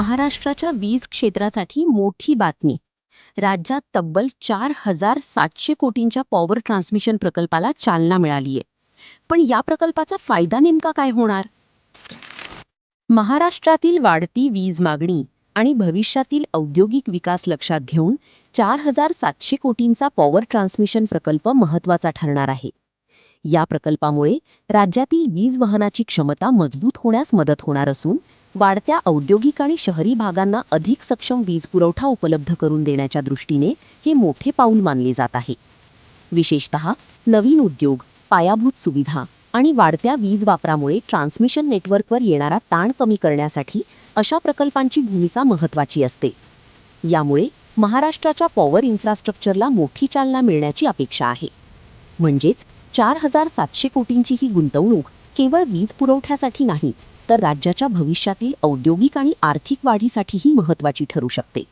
महाराष्ट्राच्या वीज क्षेत्रासाठी मोठी बातमी. राज्यात तब्बल 4,700 कोटींच्या पॉवर ट्रान्समिशन प्रकल्पाला चालना मिळालीये. पण या प्रकल्पाचा फायदा नेमका काय होणार? महाराष्ट्रातील वाढती वीज मागणी आणि भविष्यातील औद्योगिक विकास लक्षात घेऊन 4,700 कोटींचा पॉवर ट्रान्समिशन प्रकल्प महत्त्वाचा ठरणार आहे. या प्रकल्पामुळे राज्यातील वीज वहनाची क्षमता मजबूत होण्यास मदत होणार असून वाढत्या औद्योगिक आणि शहरी भागांना अधिक सक्षम वीज पुरवठा उपलब्ध करून देण्याच्या दृष्टीने हे मोठे पाऊल मानले जात आहे. विशेषतः नवीन उद्योग, पायाभूत सुविधा आणि वाढत्या वीज वापरामुळे ट्रान्समिशन नेटवर्कवर येणारा ताण कमी करण्यासाठी अशा प्रकल्पांची भूमिका महत्त्वाची असते. यामुळे महाराष्ट्राच्या पॉवर इन्फ्रास्ट्रक्चरला मोठी चालना मिळण्याची अपेक्षा आहे. म्हणजेच 4,700 कोटींची ही गुंतवणूक केवळ वीज पुरवठ्यासाठी नाही, तर राज्याच्या भविष्यातील औद्योगिक आणि आर्थिक वाढीसाठीही महत्त्वाची ठरू शकते.